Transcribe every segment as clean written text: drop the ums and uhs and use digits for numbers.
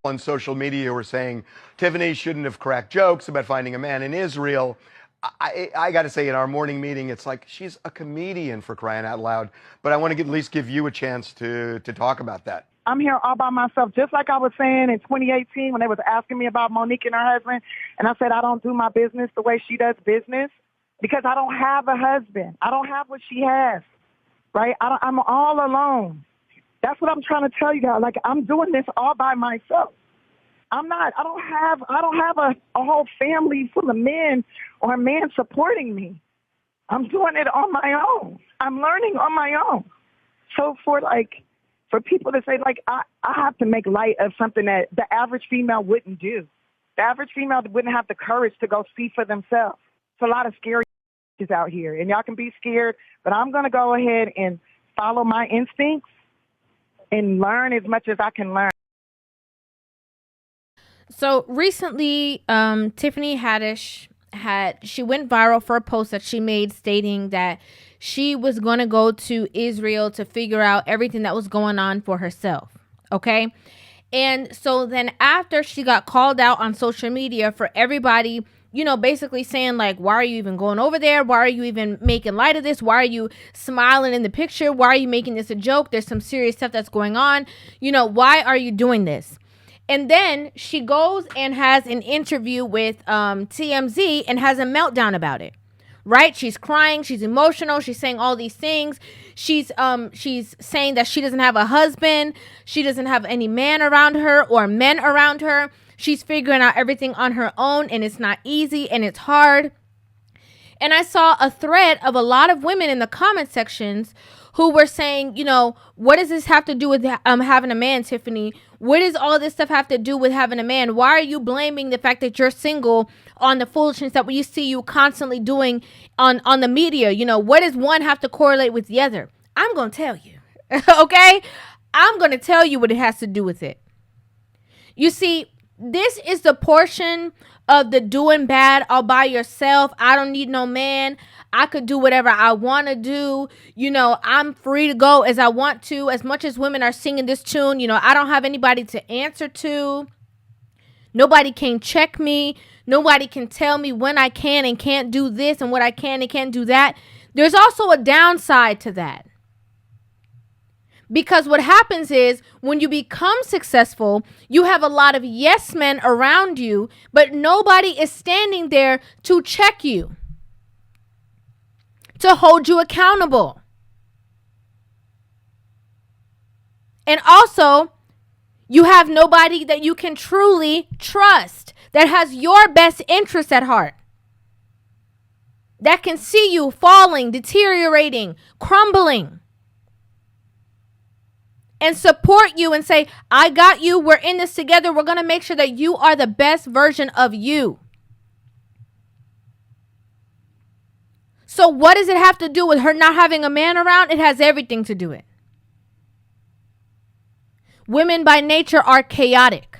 on social media were saying Tiffany shouldn't have cracked jokes about finding a man in Israel. I got to say, in our morning meeting, it's like she's a comedian, for crying out loud. But I want to at least give you a chance to talk about that. I'm here all by myself, just like I was saying in 2018 when they was asking me about Monique and her husband. And I said, I don't do my business the way she does business because I don't have a husband. I don't have what she has, right? I'm all alone. That's what I'm trying to tell you guys. Like, I'm doing this all by myself. I don't have a whole family full of men or a man supporting me. I'm doing it on my own. I'm learning on my own. So for people to say, like, I have to make light of something that the average female wouldn't do. The average female wouldn't have the courage to go see for themselves. It's a lot of scary out here, and y'all can be scared, but I'm going to go ahead and follow my instincts and learn as much as I can learn. So recently, Tiffany Haddish she went viral for a post that she made stating that she was going to go to Israel to figure out everything that was going on for herself. Okay. And so then after she got called out on social media for everybody, basically saying like, why are you even going over there? Why are you even making light of this? Why are you smiling in the picture? Why are you making this a joke? There's some serious stuff that's going on. Why are you doing this? And then she goes and has an interview with TMZ and has a meltdown about it, right? She's crying. She's emotional. She's saying all these things. She's saying that she doesn't have a husband. She doesn't have any man around her or men around her. She's figuring out everything on her own, and it's not easy, and it's hard. And I saw a thread of a lot of women in the comment sections who were saying, what does this have to do with having a man, Tiffany? What does all this stuff have to do with having a man? Why are you blaming the fact that you're single on the foolishness that we see you constantly doing on the media? What does one have to correlate with the other? I'm going to tell you, okay? I'm going to tell you what it has to do with it. You see, this is the portion of the doing bad all by yourself. I don't need no man. I could do whatever I want to do. I'm free to go as I want to. As much as women are singing this tune, I don't have anybody to answer to. Nobody can check me. Nobody can tell me when I can and can't do this and what I can and can't do that. There's also a downside to that. Because what happens is when you become successful, you have a lot of yes men around you, but nobody is standing there to check you, to hold you accountable. And also, you have nobody that you can truly trust, that has your best interest at heart, that can see you falling, deteriorating, crumbling, and support you and say, I got you. We're in this together. We're going to make sure that you are the best version of you. So what does it have to do with her not having a man around? It has everything to do with it. Women by nature are chaotic.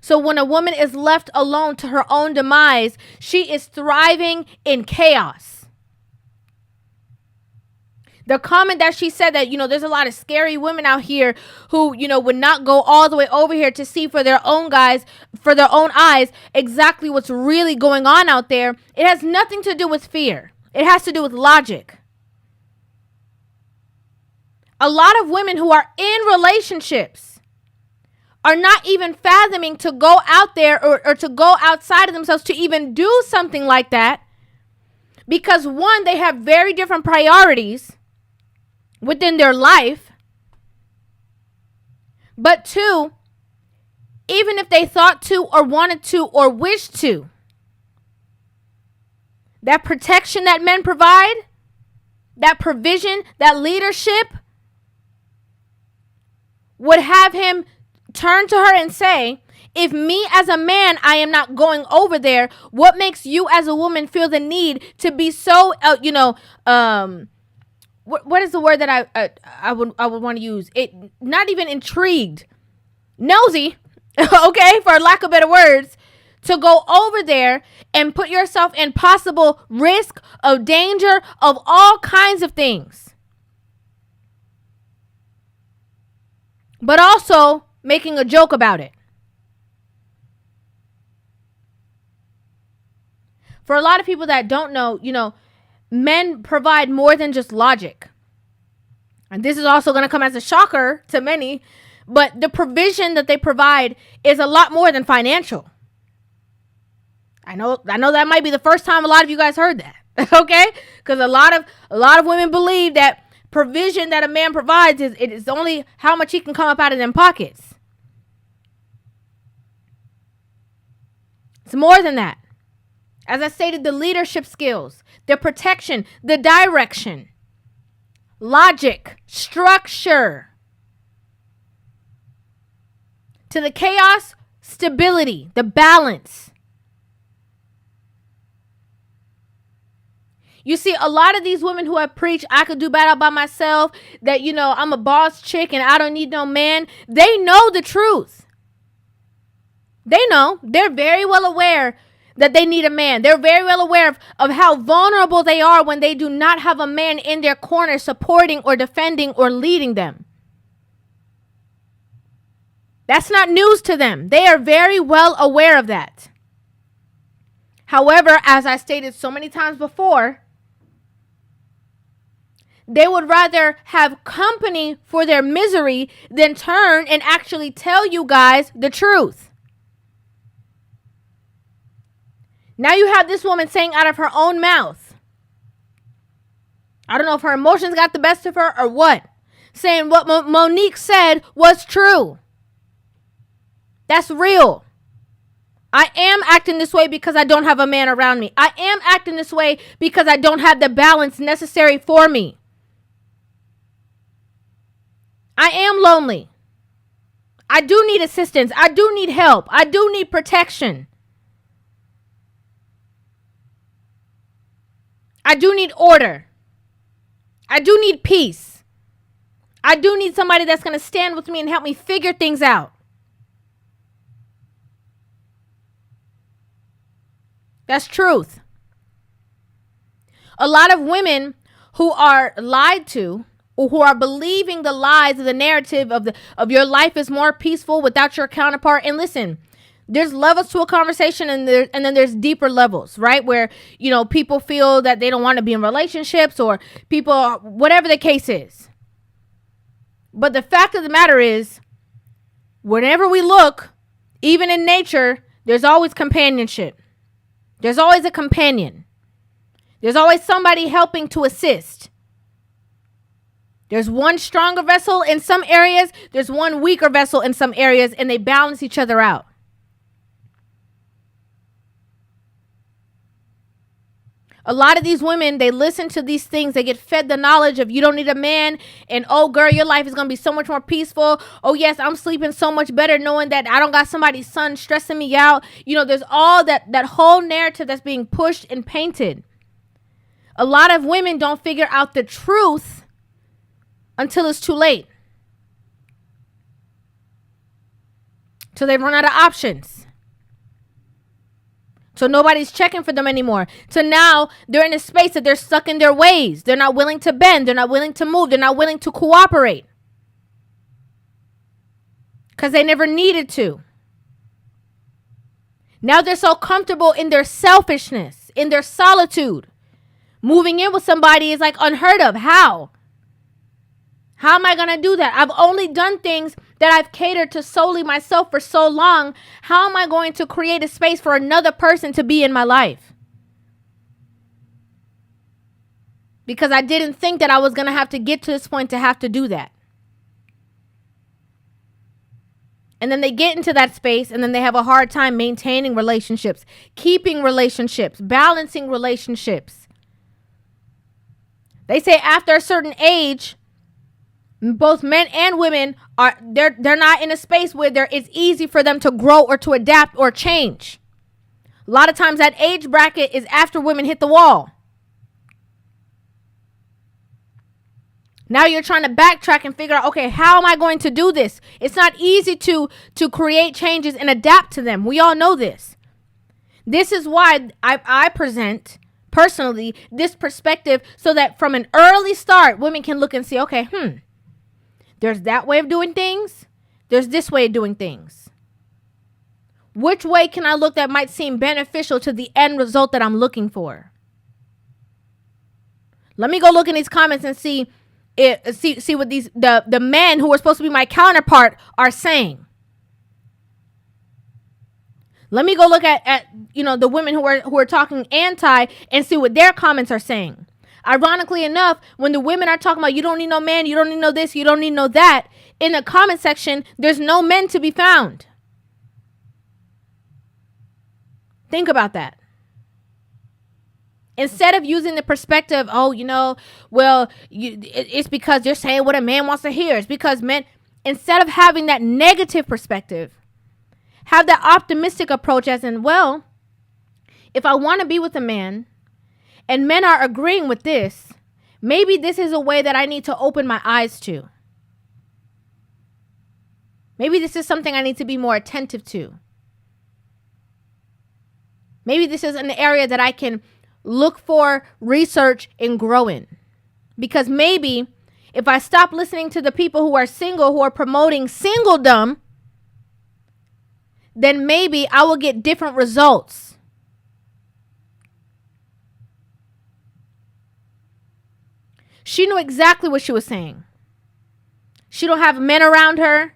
So when a woman is left alone to her own demise, she is thriving in chaos. The comment that she said that, there's a lot of scary women out here who, would not go all the way over here to see for their own eyes, exactly what's really going on out there. It has nothing to do with fear. It has to do with logic. A lot of women who are in relationships are not even fathoming to go out there or to go outside of themselves to even do something like that. Because one, they have very different priorities within their life. But two, even if they thought to or wanted to or wished to, that protection that men provide, that provision, that leadership would have him turn to her and say, if me as a man, I am not going over there, what makes you as a woman feel the need to be so, what is the word that I would want to use? It, not even intrigued, nosy, okay, for lack of better words, to go over there and put yourself in possible risk of danger of all kinds of things. But also making a joke about it. For a lot of people that don't know, men provide more than just logic. And this is also going to come as a shocker to many, but the provision that they provide is a lot more than financial. I know that might be the first time a lot of you guys heard that. Okay? Because a lot of women believe that provision that a man provides is only how much he can come up out of them pockets. It's more than that. As I stated, the leadership skills, the protection, the direction, logic, structure. To the chaos, stability, the balance. You see, a lot of these women who have preached, I could do better by myself, that, I'm a boss chick and I don't need no man. They know the truth. They know. They're very well aware that they need a man. They're very well aware of how vulnerable they are when they do not have a man in their corner supporting or defending or leading them. That's not news to them. They are very well aware of that. However, as I stated so many times before, they would rather have company for their misery than turn and actually tell you guys the truth. Now you have this woman saying out of her own mouth, I don't know if her emotions got the best of her or what, saying what Monique said was true. That's real. I am acting this way because I don't have a man around me. I am acting this way because I don't have the balance necessary for me. I am lonely. I do need assistance. I do need help. I do need protection. I do need order. I do need peace. I do need somebody that's going to stand with me and help me figure things out. That's truth. A lot of women who are lied to, or who are believing the lies of the narrative of your life is more peaceful without your counterpart. And listen, there's levels to a conversation, and then there's deeper levels, right? Where, people feel that they don't want to be in relationships, or people, whatever the case is. But the fact of the matter is, whenever we look, even in nature, there's always companionship. There's always a companion. There's always somebody helping to assist. There's one stronger vessel in some areas. There's one weaker vessel in some areas, and they balance each other out. A lot of these women, they listen to these things. They get fed the knowledge of you don't need a man. And, oh, girl, your life is going to be so much more peaceful. Oh, yes, I'm sleeping so much better knowing that I don't got somebody's son stressing me out. There's all that whole narrative that's being pushed and painted. A lot of women don't figure out the truth until it's too late. Till they run out of options. So nobody's checking for them anymore. So now they're in a space that they're stuck in their ways. They're not willing to bend. They're not willing to move. They're not willing to cooperate. Because they never needed to. Now they're so comfortable in their selfishness, in their solitude. Moving in with somebody is like unheard of. How? How am I going to do that? I've only done things that I've catered to solely myself for so long. How am I going to create a space for another person to be in my life? Because I didn't think that I was going to have to get to this point to have to do that. And then they get into that space, and then they have a hard time maintaining relationships, keeping relationships, balancing relationships. They say after a certain age, both men and women they're not in a space where it's easy for them to grow or to adapt or change. A lot of times that age bracket is after women hit the wall. Now you're trying to backtrack and figure out, okay, how am I going to do this? It's not easy to create changes and adapt to them. We all know this. This is why I present personally this perspective, so that from an early start, women can look and see, okay, there's that way of doing things. There's this way of doing things. Which way can I look that might seem beneficial to the end result that I'm looking for? Let me go look in these comments and see what these the men who are supposed to be my counterpart are saying. Let me go look at the women who are talking anti and see what their comments are saying. Ironically enough, when the women are talking about you don't need no man, you don't need no this, you don't need no that, in the comment section, there's no men to be found. Think about that. Instead of using the perspective, it's because they're saying what a man wants to hear. It's because men, instead of having that negative perspective, have that optimistic approach as in, well, if I want to be with a man and men are agreeing with this, maybe this is a way that I need to open my eyes to. Maybe this is something I need to be more attentive to. Maybe this is an area that I can look for, research, and grow in. Because maybe if I stop listening to the people who are single, who are promoting singledom, then maybe I will get different results. She knew exactly what she was saying. She don't have men around her,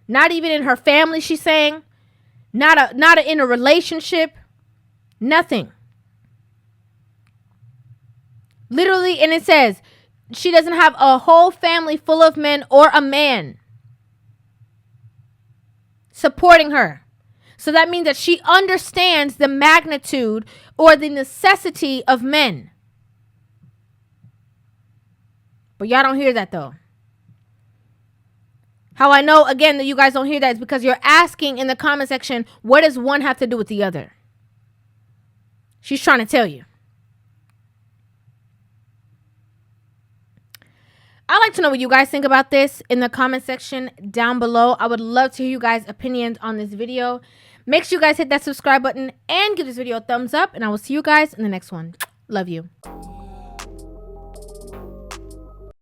not even in her family, she's saying, not in a relationship, nothing. Literally, and it says she doesn't have a whole family full of men or a man supporting her. So that means that she understands the magnitude or the necessity of men. But y'all don't hear that though. How I know, again, that you guys don't hear that is because you're asking in the comment section, what does one have to do with the other? She's trying to tell you. I'd like to know what you guys think about this in the comment section down below. I would love to hear you guys' opinions on this video. Make sure you guys hit that subscribe button and give this video a thumbs up. And I will see you guys in the next one. Love you.